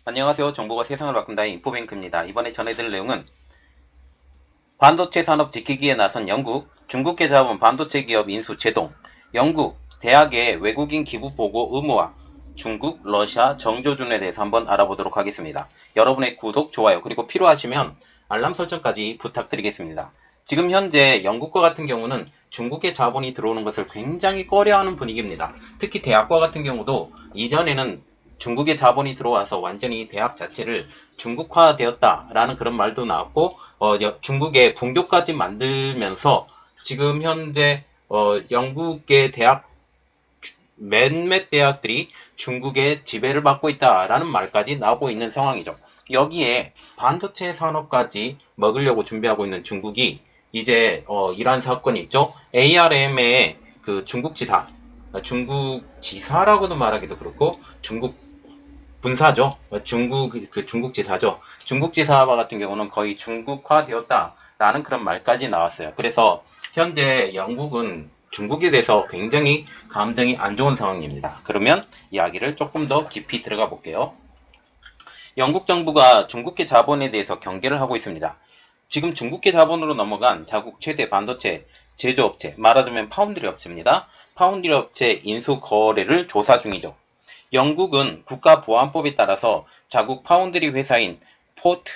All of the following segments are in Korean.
안녕하세요. 정보가 세상을 바꾼다의 인포뱅크입니다. 이번에 전해드릴 내용은 반도체 산업 지키기에 나선 영국, 중국계 자본 반도체 기업 인수 제동, 영국, 대학의 외국인 기부 보고 의무화, 중국, 러시아 정조준에 대해서 한번 알아보도록 하겠습니다. 여러분의 구독, 좋아요, 그리고 필요하시면 알람 설정까지 부탁드리겠습니다. 지금 현재 영국과 같은 경우는 중국의 자본이 들어오는 것을 굉장히 꺼려하는 분위기입니다. 특히 대학과 같은 경우도 이전에는 중국의 자본이 들어와서 완전히 대학 자체를 중국화되었다라는 그런 말도 나왔고, 중국의 분교까지 만들면서 지금 현재 영국의 대학 몇몇 대학들이 중국의 지배를 받고 있다라는 말까지 나오고 있는 상황이죠. 여기에 반도체 산업까지 먹으려고 준비하고 있는 중국이 이제 이러한 사건이 있죠. ARM의 그 중국 지사라고도 말하기도 그렇고 중국 분사죠. 중국 지사죠. 중국 지사와 같은 경우는 거의 중국화되었다라는 그런 말까지 나왔어요. 그래서 현재 영국은 중국에 대해서 굉장히 감정이 안 좋은 상황입니다. 그러면 이야기를 조금 더 깊이 들어가 볼게요. 영국 정부가 중국계 자본에 대해서 경계를 하고 있습니다. 지금 중국계 자본으로 넘어간 자국 최대 반도체 제조업체, 말하자면 파운드리 업체입니다. 파운드리 업체 인수 거래를 조사 중이죠. 영국은 국가보안법에 따라서 자국 파운드리 회사인 포트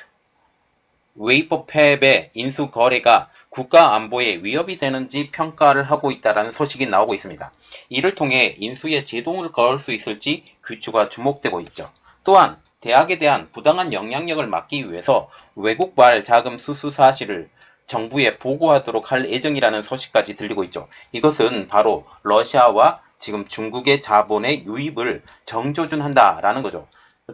웨이퍼팹의 인수 거래가 국가 안보에 위협이 되는지 평가를 하고 있다는 소식이 나오고 있습니다. 이를 통해 인수에 제동을 걸 수 있을지 귀추가 주목되고 있죠. 또한 대학에 대한 부당한 영향력을 막기 위해서 외국발 자금 수수 사실을 정부에 보고하도록 할 예정이라는 소식까지 들리고 있죠. 이것은 바로 러시아와 지금 중국의 자본의 유입을 정조준한다라는 거죠.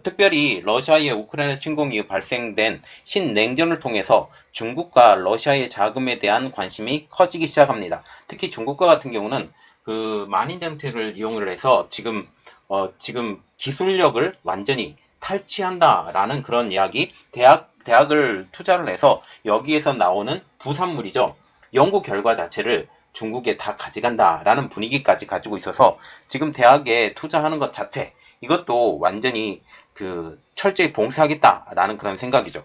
특별히 러시아의 우크라이나 침공 이후 발생된 신냉전을 통해서 중국과 러시아의 자금에 대한 관심이 커지기 시작합니다. 특히 중국과 같은 경우는 그 만인 정책을 이용을 해서 지금 기술력을 완전히 탈취한다라는 그런 이야기, 대학을 투자를 해서 여기에서 나오는 부산물이죠. 연구 결과 자체를 중국에 다 가져간다라는 분위기까지 가지고 있어서 지금 대학에 투자하는 것 자체, 이것도 완전히 철저히 봉쇄하겠다라는 그런 생각이죠.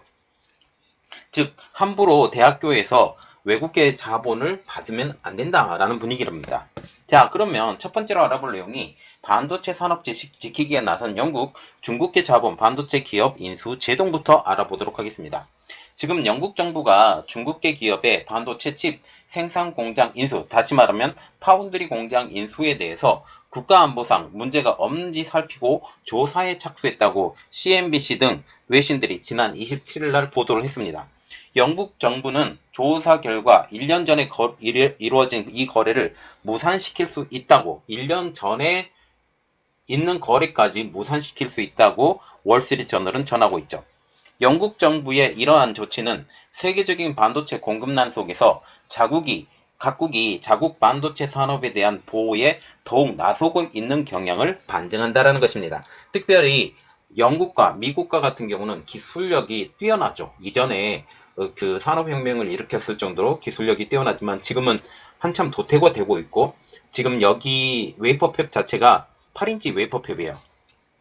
즉, 함부로 대학교에서 외국계 자본을 받으면 안 된다라는 분위기랍니다. 자, 그러면 첫 번째로 알아볼 내용이 반도체 산업 지키기에 나선 영국, 중국계 자본 반도체 기업 인수 제동부터 알아보도록 하겠습니다. 지금 영국 정부가 중국계 기업의 반도체 칩 생산 공장 인수, 다시 말하면 파운드리 공장 인수에 대해서 국가안보상 문제가 없는지 살피고 조사에 착수했다고 CNBC 등 외신들이 지난 27일 날 보도를 했습니다. 영국 정부는 조사 결과 1년 전에 이루어진 이 거래를 무산시킬 수 있다고, 1년 전에 있는 거래까지 무산시킬 수 있다고 월스트리트저널은 전하고 있죠. 영국 정부의 이러한 조치는 세계적인 반도체 공급난 속에서 각국이 자국 반도체 산업에 대한 보호에 더욱 나서고 있는 경향을 반증한다는 것입니다. 특별히 영국과 미국과 같은 경우는 기술력이 뛰어나죠. 이전에 그 산업혁명을 일으켰을 정도로 기술력이 뛰어나지만 지금은 한참 도태가 되고 있고, 지금 여기 웨이퍼팹 자체가 8인치 웨이퍼팹이에요.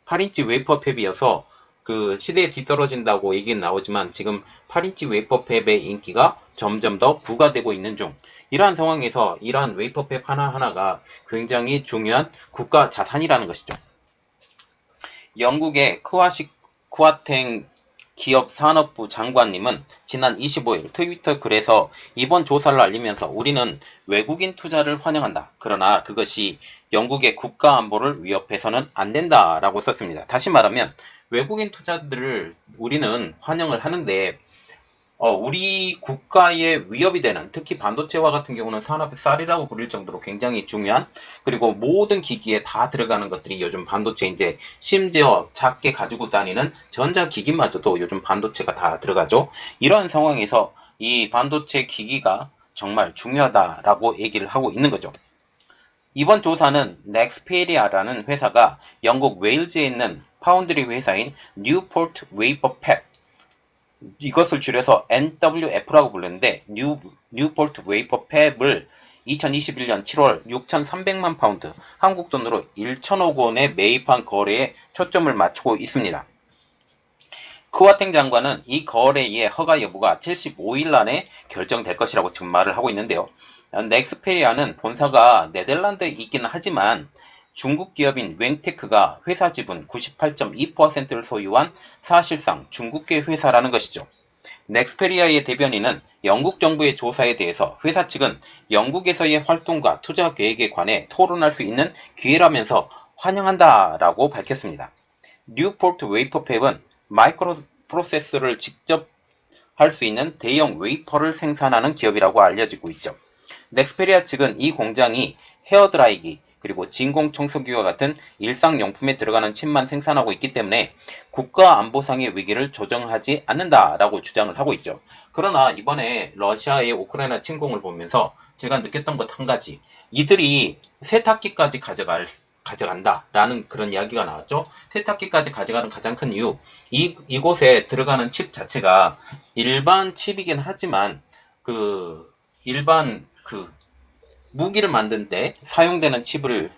8인치 웨이퍼팹이어서 그 시대에 뒤떨어진다고 얘기는 나오지만 지금 8인치 웨이퍼팹의 인기가 점점 더 부과되고 있는 중, 이러한 상황에서 이러한 웨이퍼팹 하나하나가 굉장히 중요한 국가 자산이라는 것이죠. 영국의 크와탱 기업산업부 장관님은 지난 25일 트위터 글에서 이번 조사를 알리면서 우리는 외국인 투자를 환영한다. 그러나 그것이 영국의 국가 안보를 위협해서는 안 된다라고 썼습니다. 다시 말하면 외국인 투자들을 우리는 환영을 하는데 우리 국가에 위협이 되는, 특히 반도체와 같은 경우는 산업의 쌀이라고 부를 정도로 굉장히 중요한, 그리고 모든 기기에 다 들어가는 것들이 요즘 반도체, 이제 심지어 작게 가지고 다니는 전자기기마저도 요즘 반도체가 다 들어가죠. 이러한 상황에서 이 반도체 기기가 정말 중요하다라고 얘기를 하고 있는 거죠. 이번 조사는 넥스페리아라는 회사가 영국 웨일즈에 있는 파운드리 회사인 뉴포트 웨이퍼 팹, 이것을 줄여서 NWF라고 부르는데, 뉴폴트 웨이퍼 팹을 2021년 7월 6,300만 파운드, 한국 돈으로 1천억 원에 매입한 거래에 초점을 맞추고 있습니다. 크와탱 장관은 이 거래의 허가 여부가 75일 안에 결정될 것이라고 지금 말을 하고 있는데요. 넥스페리아는 본사가 네덜란드에 있기는 하지만 중국 기업인 웽테크가 회사 지분 98.2%를 소유한 사실상 중국계 회사라는 것이죠. 넥스페리아의 대변인은 영국 정부의 조사에 대해서 회사 측은 영국에서의 활동과 투자 계획에 관해 토론할 수 있는 기회라면서 환영한다라고 밝혔습니다. 뉴포트 웨이퍼팹은 마이크로 프로세서를 직접 할 수 있는 대형 웨이퍼를 생산하는 기업이라고 알려지고 있죠. 넥스페리아 측은 이 공장이 헤어드라이기 그리고 진공청소기와 같은 일상용품에 들어가는 칩만 생산하고 있기 때문에 국가안보상의 위기를 조정하지 않는다라고 주장을 하고 있죠. 그러나 이번에 러시아의 우크라이나 침공을 보면서 제가 느꼈던 것 한 가지, 이들이 세탁기까지 가져간다라는 그런 이야기가 나왔죠. 세탁기까지 가져가는 가장 큰 이유, 이곳에 들어가는 칩 자체가 일반 칩이긴 하지만 일반 무기를 만드는데 사용되는 칩을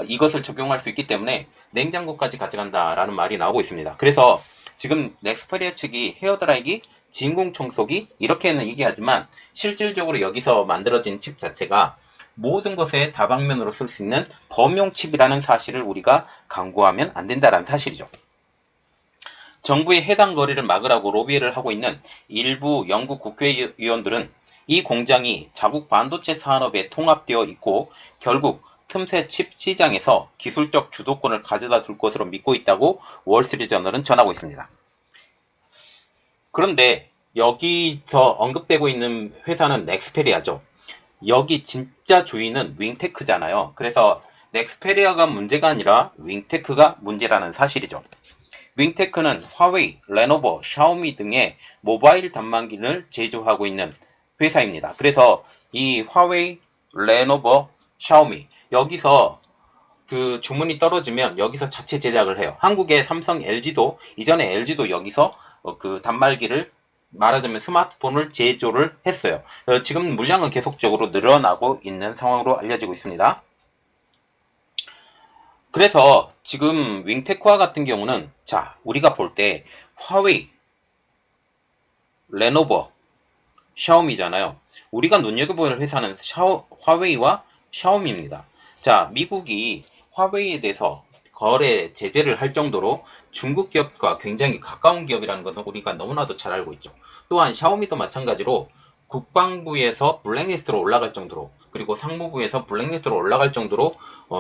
이것을 적용할 수 있기 때문에 냉장고까지 가져간다라는 말이 나오고 있습니다. 그래서 지금 넥스페리아 측이 헤어드라이기, 진공청소기 이렇게는 얘기하지만 실질적으로 여기서 만들어진 칩 자체가 모든 것에 다방면으로 쓸 수 있는 범용 칩이라는 사실을 우리가 강구하면 안 된다는 사실이죠. 정부의 해당 거래를 막으라고 로비를 하고 있는 일부 영국 국회의원들은 이 공장이 자국 반도체 산업에 통합되어 있고 결국 틈새 칩 시장에서 기술적 주도권을 가져다 둘 것으로 믿고 있다고 월스트리트저널은 전하고 있습니다. 그런데 여기서 언급되고 있는 회사는 넥스페리아죠. 여기 진짜 주인은 윙테크잖아요. 그래서 넥스페리아가 문제가 아니라 윙테크가 문제라는 사실이죠. 윙테크는 화웨이, 레노버, 샤오미 등의 모바일 단말기를 제조하고 있는 회사입니다. 그래서 이 화웨이, 레노버, 샤오미 여기서 주문이 떨어지면 여기서 자체 제작을 해요. 한국의 삼성, LG도 이전에 LG도 여기서 단말기를 말하자면 스마트폰을 제조를 했어요. 지금 물량은 계속적으로 늘어나고 있는 상황으로 알려지고 있습니다. 그래서 지금 윙테크와 같은 경우는 우리가 볼 때 화웨이, 레노버, 샤오미잖아요. 우리가 눈여겨보는 회사는 화웨이와 샤오미입니다. 미국이 화웨이에 대해서 거래 제재를 할 정도로 중국 기업과 굉장히 가까운 기업이라는 것은 우리가 너무나도 잘 알고 있죠. 또한 샤오미도 마찬가지로 국방부에서 블랙리스트로 올라갈 정도로 그리고 상무부에서 블랙리스트로 올라갈 정도로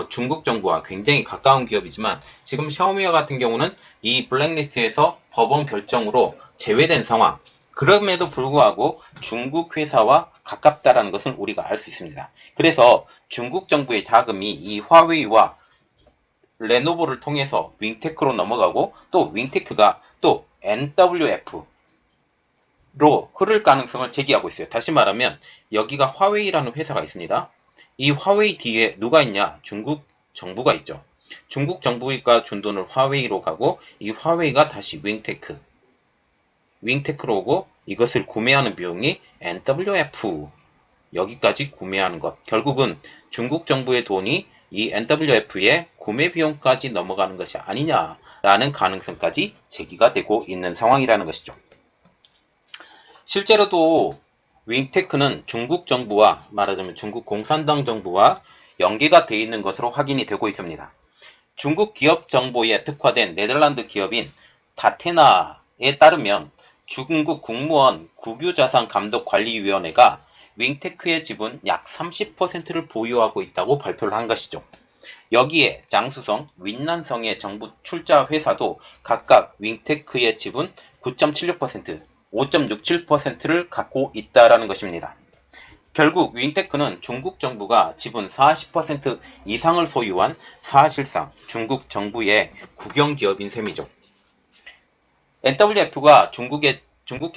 중국 정부와 굉장히 가까운 기업이지만 지금 샤오미와 같은 경우는 이 블랙리스트에서 법원 결정으로 제외된 상황. 그럼에도 불구하고 중국 회사와 가깝다라는 것을 우리가 알 수 있습니다. 그래서 중국 정부의 자금이 이 화웨이와 레노버를 통해서 윙테크로 넘어가고 또 윙테크가 또 NWF로 흐를 가능성을 제기하고 있어요. 다시 말하면 여기가 화웨이라는 회사가 있습니다. 이 화웨이 뒤에 누가 있냐? 중국 정부가 있죠. 중국 정부가 준 돈을 화웨이로 가고 이 화웨이가 다시 윙테크로 오고 이것을 구매하는 비용이 NWF 여기까지 구매하는 것. 결국은 중국 정부의 돈이 이 NWF의 구매 비용까지 넘어가는 것이 아니냐라는 가능성까지 제기가 되고 있는 상황이라는 것이죠. 실제로도 윙테크는 중국 정부와 말하자면 중국 공산당 정부와 연계가 되어 있는 것으로 확인이 되고 있습니다. 중국 기업 정보에 특화된 네덜란드 기업인 다테나에 따르면 중국 국무원 국유자산감독관리위원회가 윙테크의 지분 약 30%를 보유하고 있다고 발표를 한 것이죠. 여기에 장수성, 윈난성의 정부 출자 회사도 각각 윙테크의 지분 9.76%, 5.67%를 갖고 있다라는 것입니다. 결국 윙테크는 중국 정부가 지분 40% 이상을 소유한 사실상 중국 정부의 국영기업인 셈이죠. NWF가 중국계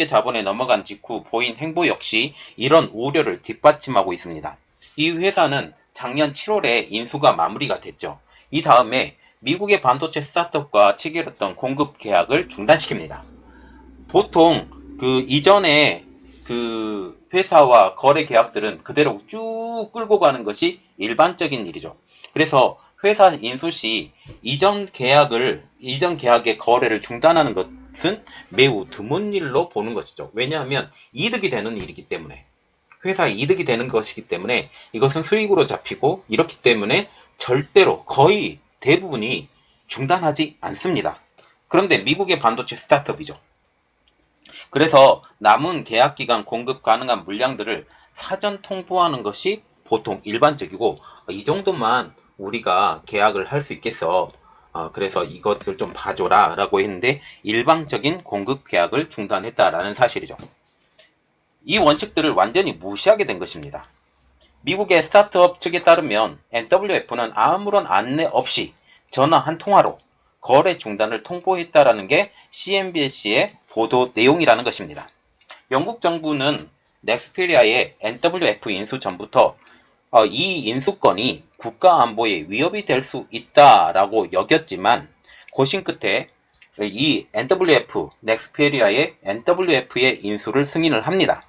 자본에 넘어간 직후 보인 행보 역시 이런 우려를 뒷받침하고 있습니다. 이 회사는 작년 7월에 인수가 마무리가 됐죠. 이 다음에 미국의 반도체 스타트업과 체결했던 공급 계약을 중단시킵니다. 보통 이전에 회사와 거래 계약들은 그대로 쭉 끌고 가는 것이 일반적인 일이죠. 그래서 회사 인수 시 이전 계약의 거래를 중단하는 것 것은 매우 드문 일로 보는 것이죠. 왜냐하면 이득이 되는 일이기 때문에, 회사에 이득이 되는 것이기 때문에 이것은 수익으로 잡히고, 이렇기 때문에 절대로 거의 대부분이 중단하지 않습니다. 그런데 미국의 반도체 스타트업이죠. 그래서 남은 계약기간 공급 가능한 물량들을 사전 통보하는 것이 보통 일반적이고, 이 정도만 우리가 계약을 할 수 있겠어. 그래서 이것을 좀 봐줘라 라고 했는데, 일방적인 공급 계약을 중단했다라는 사실이죠. 이 원칙들을 완전히 무시하게 된 것입니다. 미국의 스타트업 측에 따르면 NWF는 아무런 안내 없이 전화 한 통화로 거래 중단을 통보했다라는 게 CNBC의 보도 내용이라는 것입니다. 영국 정부는 넥스피리아의 NWF 인수 전부터 이 인수건이 국가 안보에 위협이 될 수 있다라고 여겼지만, 고심 끝에 이 NWF, 넥스피리아의 NWF의 인수를 승인을 합니다.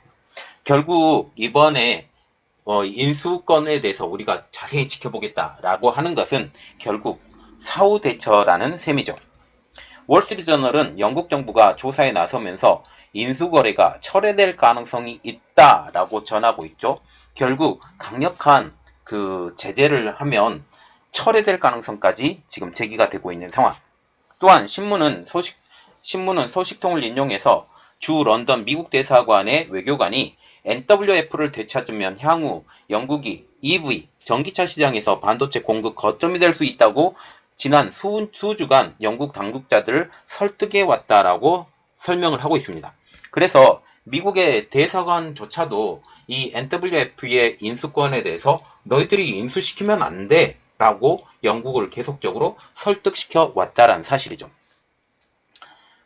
결국 이번에 인수건에 대해서 우리가 자세히 지켜보겠다라고 하는 것은 결국 사후 대처라는 셈이죠. 월스트리트저널은 영국 정부가 조사에 나서면서 인수거래가 철회될 가능성이 있다라고 전하고 있죠. 결국 강력한 그 제재를 하면 철회될 가능성까지 지금 제기가 되고 있는 상황. 또한 신문은 소식통을 인용해서 주 런던 미국 대사관의 외교관이 NWF를 되찾으면 향후 영국이 EV, 전기차 시장에서 반도체 공급 거점이 될 수 있다고 지난 수주간 영국 당국자들을 설득해 왔다라고 설명을 하고 있습니다. 그래서 미국의 대사관조차도 이 NWF의 인수권에 대해서 너희들이 인수시키면 안 돼 라고 영국을 계속적으로 설득시켜 왔다라는 사실이죠.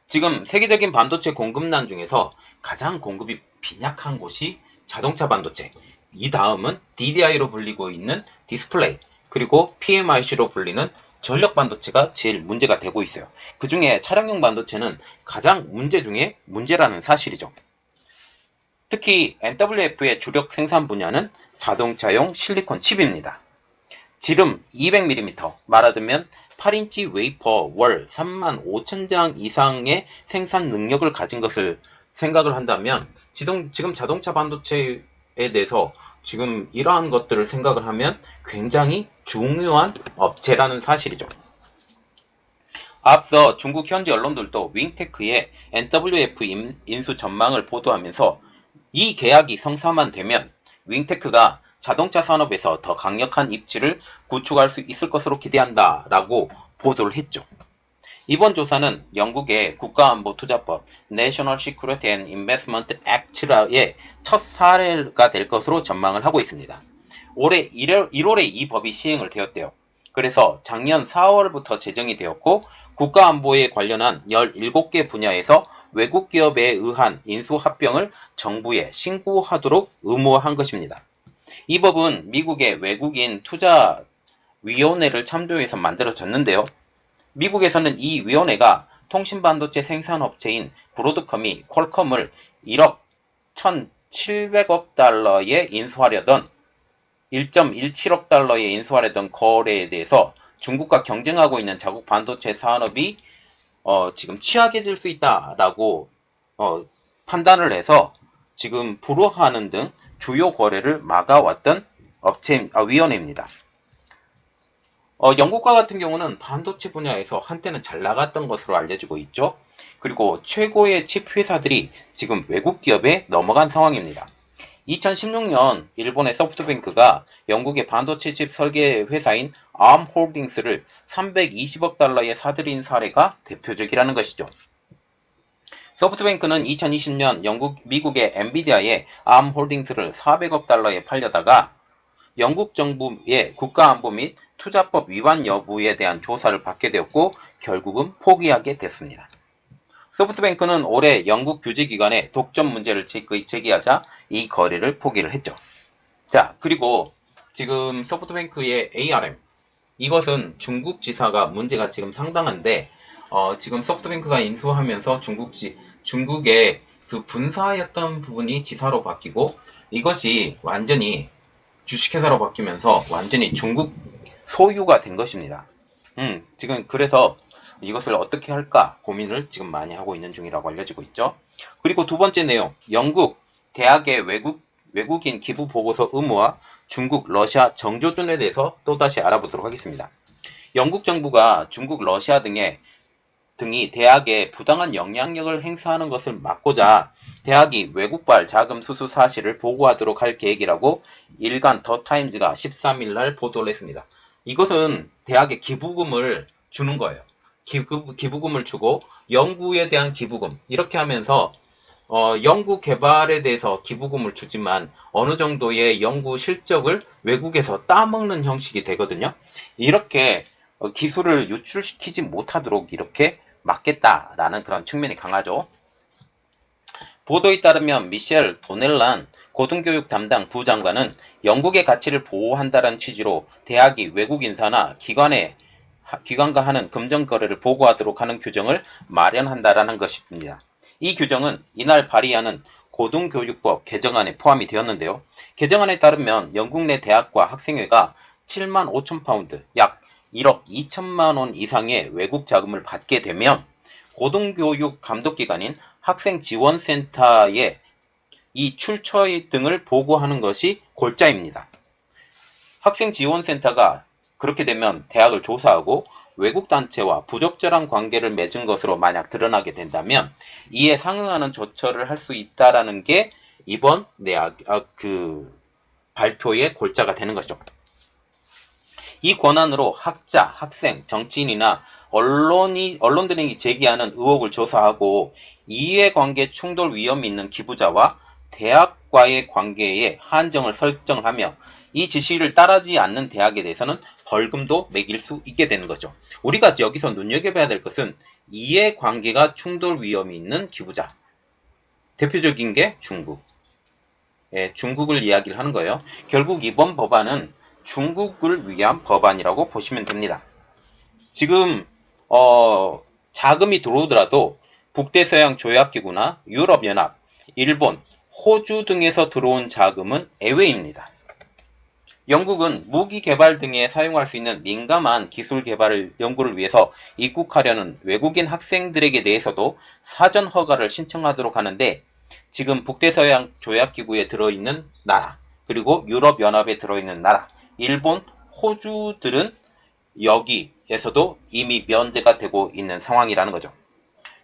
지금 세계적인 반도체 공급난 중에서 가장 공급이 빈약한 곳이 자동차 반도체, 이 다음은 DDI로 불리고 있는 디스플레이, 그리고 PMIC로 불리는 전력 반도체가 제일 문제가 되고 있어요. 그 중에 차량용 반도체는 가장 문제 중에 문제라는 사실이죠. 특히 NWF의 주력 생산 분야는 자동차용 실리콘 칩입니다. 지름 200mm, 말하자면 8인치 웨이퍼 월 35,000장 이상의 생산 능력을 가진 것을 생각을 한다면, 지금 자동차 반도체에 대해서 지금 이러한 것들을 생각을 하면 굉장히 중요한 업체라는 사실이죠. 앞서 중국 현지 언론들도 윙테크의 NWF 인수 전망을 보도하면서 이 계약이 성사만 되면 윙테크가 자동차 산업에서 더 강력한 입지를 구축할 수 있을 것으로 기대한다 라고 보도를 했죠. 이번 조사는 영국의 국가안보투자법 National Security and Investment Act의 첫 사례가 될 것으로 전망을 하고 있습니다. 올해 1월에 이 법이 시행을 되었대요. 그래서 작년 4월부터 제정이 되었고, 국가안보에 관련한 17개 분야에서 외국 기업에 의한 인수합병을 정부에 신고하도록 의무화한 것입니다. 이 법은 미국의 외국인 투자위원회를 참조해서 만들어졌는데요. 미국에서는 이 위원회가 통신반도체 생산업체인 브로드컴이 퀄컴을 1억 1,700억 달러에 인수하려던 1.17억 달러에 인수하려던 거래에 대해서 중국과 경쟁하고 있는 자국 반도체 산업이 지금 취약해질 수 있다라고 판단을 해서 지금 불허하는 등 주요 거래를 막아왔던 위원회입니다. 영국과 같은 경우는 반도체 분야에서 한때는 잘 나갔던 것으로 알려지고 있죠. 그리고 최고의 칩 회사들이 지금 외국 기업에 넘어간 상황입니다. 2016년 일본의 소프트뱅크가 영국의 반도체 칩 설계 회사인 ARM홀딩스를 320억 달러에 사들인 사례가 대표적이라는 것이죠. 소프트뱅크는 2020년 미국의 엔비디아에 ARM홀딩스를 400억 달러에 팔려다가 영국 정부의 국가안보 및 투자법 위반 여부에 대한 조사를 받게 되었고, 결국은 포기하게 됐습니다. 소프트뱅크는 올해 영국 규제기관에 독점 문제를 제기하자 이 거래를 포기를 했죠. 자, 그리고 지금 소프트뱅크의 ARM, 이것은 중국 지사가 문제가 지금 상당한데, 지금 소프트뱅크가 인수하면서 중국의 그 분사였던 부분이 지사로 바뀌고, 이것이 완전히 주식회사로 바뀌면서 완전히 중국 소유가 된 것입니다. 지금 그래서 이것을 어떻게 할까 고민을 지금 많이 하고 있는 중이라고 알려지고 있죠. 그리고 두 번째 내용, 영국 대학의 외국인 기부 보고서 의무화, 중국, 러시아 정조준에 대해서 또다시 알아보도록 하겠습니다. 영국 정부가 중국, 러시아 등이 대학에 부당한 영향력을 행사하는 것을 막고자 대학이 외국발 자금 수수 사실을 보고하도록 할 계획이라고 일간 더 타임즈가 13일 날 보도를 했습니다. 이것은 대학에 기부금을 주는 거예요. 기부금을 주고 연구에 대한 기부금 이렇게 하면서 연구 개발에 대해서 기부금을 주지만 어느 정도의 연구 실적을 외국에서 따먹는 형식이 되거든요. 이렇게 기술을 유출시키지 못하도록 이렇게 막겠다라는 그런 측면이 강하죠. 보도에 따르면 미셸 도넬란 고등교육 담당 부장관은 영국의 가치를 보호한다는 취지로 대학이 외국 인사나 기관과 하는 금전 거래를 보고하도록 하는 규정을 마련한다라는 것입니다. 이 규정은 이날 발의하는 고등교육법 개정안에 포함이 되었는데요. 개정안에 따르면 영국 내 대학과 학생회가 7만 5천 파운드, 약 1억 2천만 원 이상의 외국 자금을 받게 되면 고등교육 감독기관인 학생지원센터에 이 출처 등을 보고하는 것이 골자입니다. 학생지원센터가 그렇게 되면 대학을 조사하고 외국 단체와 부적절한 관계를 맺은 것으로 만약 드러나게 된다면 이에 상응하는 조처를 할 수 있다라는 게 이번 발표의 골자가 되는 것이죠. 이 권한으로 학자, 학생, 정치인이나 언론들이 제기하는 의혹을 조사하고 이해관계 충돌 위험이 있는 기부자와 대학과의 관계에 한정을 설정하며 이 지시를 따르지 않는 대학에 대해서는 벌금도 매길 수 있게 되는 거죠. 우리가 여기서 눈여겨봐야 될 것은 이해관계가 충돌 위험이 있는 기부자. 대표적인 게 중국. 중국을 이야기를 하는 거예요. 결국 이번 법안은 중국을 위한 법안이라고 보시면 됩니다. 지금 자금이 들어오더라도 북대서양 조약기구나 유럽연합, 일본, 호주 등에서 들어온 자금은 예외입니다. 영국은 무기 개발 등에 사용할 수 있는 민감한 기술 개발 연구를 위해서 입국하려는 외국인 학생들에게 대해서도 사전 허가를 신청하도록 하는데 지금 북대서양 조약기구에 들어있는 나라, 그리고 유럽연합에 들어있는 나라, 일본, 호주들은 여기에서도 이미 면제가 되고 있는 상황이라는 거죠.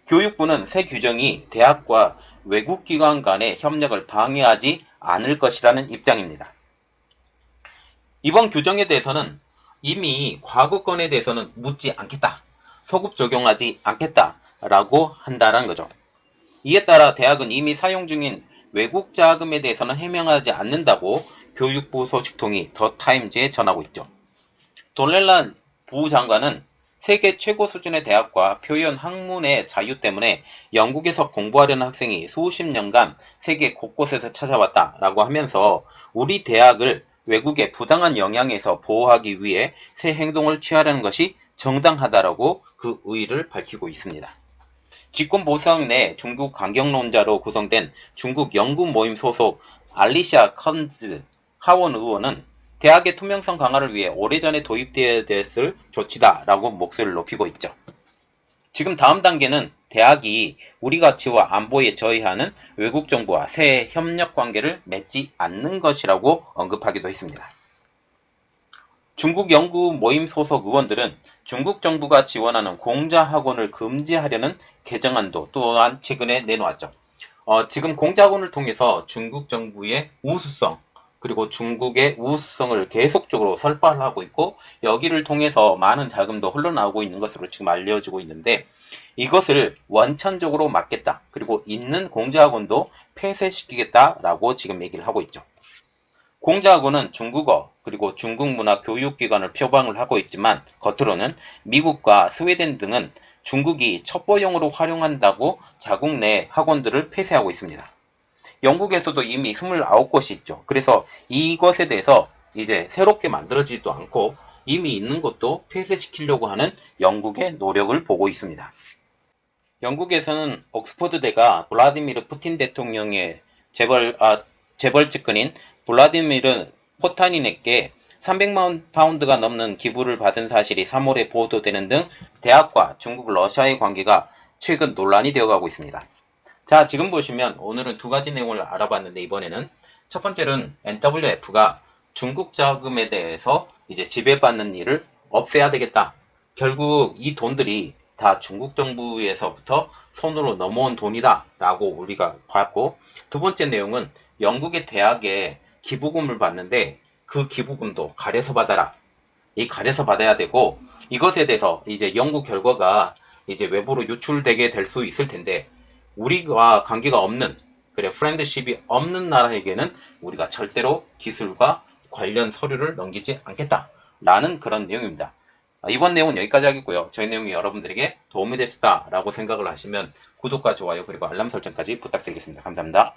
교육부는 새 규정이 대학과 외국기관 간의 협력을 방해하지 않을 것이라는 입장입니다. 이번 규정에 대해서는 이미 과거 건에 대해서는 묻지 않겠다, 소급 적용하지 않겠다라고 한다는 거죠. 이에 따라 대학은 이미 사용 중인 외국 자금에 대해서는 해명하지 않는다고 교육부 소식통이 더 타임즈에 전하고 있죠. 돌렐란 부장관은 세계 최고 수준의 대학과 표현 학문의 자유 때문에 영국에서 공부하려는 학생이 수십 년간 세계 곳곳에서 찾아왔다라고 하면서 우리 대학을 외국의 부당한 영향에서 보호하기 위해 새 행동을 취하려는 것이 정당하다라고 그 의의를 밝히고 있습니다. 집권보수당 내 중국 강경론자로 구성된 중국 영국 모임 소속 알리샤 컨즈 하원 의원은 대학의 투명성 강화를 위해 오래전에 도입되어야 됐을 조치다라고 목소리를 높이고 있죠. 지금 다음 단계는 대학이 우리 가치와 안보에 저해하는 외국 정부와 새 협력 관계를 맺지 않는 것이라고 언급하기도 했습니다. 중국 영국 모임 소속 의원들은 중국 정부가 지원하는 공자 학원을 금지하려는 개정안도 또한 최근에 내놓았죠. 지금 공자 학원을 통해서 중국 정부의 우수성, 그리고 중국의 우수성을 계속적으로 설파를 하고 있고 여기를 통해서 많은 자금도 흘러나오고 있는 것으로 지금 알려지고 있는데 이것을 원천적으로 막겠다. 그리고 있는 공자학원도 폐쇄시키겠다라고 지금 얘기를 하고 있죠. 공자학원은 중국어 그리고 중국 문화 교육기관을 표방을 하고 있지만 겉으로는 미국과 스웨덴 등은 중국이 첩보용으로 활용한다고 자국 내 학원들을 폐쇄하고 있습니다. 영국에서도 이미 29곳이 있죠. 그래서 이것에 대해서 이제 새롭게 만들어지지도 않고 이미 있는 것도 폐쇄시키려고 하는 영국의 노력을 보고 있습니다. 영국에서는 옥스퍼드대가 블라디미르 푸틴 대통령의 재벌 측근인 블라디미르 포타닌에게 300만 파운드가 넘는 기부를 받은 사실이 3월에 보도되는 등 대학과 중국, 러시아의 관계가 최근 논란이 되어가고 있습니다. 자, 지금 보시면 오늘은 두 가지 내용을 알아봤는데 이번에는 첫 번째는 NWF가 중국 자금에 대해서 이제 지배받는 일을 없애야 되겠다. 결국 이 돈들이 다 중국 정부에서부터 손으로 넘어온 돈이다 라고 우리가 봤고, 두 번째 내용은 영국의 대학에 기부금을 받는데 그 기부금도 가려서 받아라. 이 가려서 받아야 되고, 이것에 대해서 이제 연구 결과가 이제 외부로 유출되게 될 수 있을 텐데, 우리와 관계가 없는, 그래 프렌드십이 없는 나라에게는 우리가 절대로 기술과 관련 서류를 넘기지 않겠다 라는 그런 내용입니다. 이번 내용은 여기까지 하겠고요. 저희 내용이 여러분들에게 도움이 됐다라고 생각을 하시면 구독과 좋아요 그리고 알람 설정까지 부탁드리겠습니다. 감사합니다.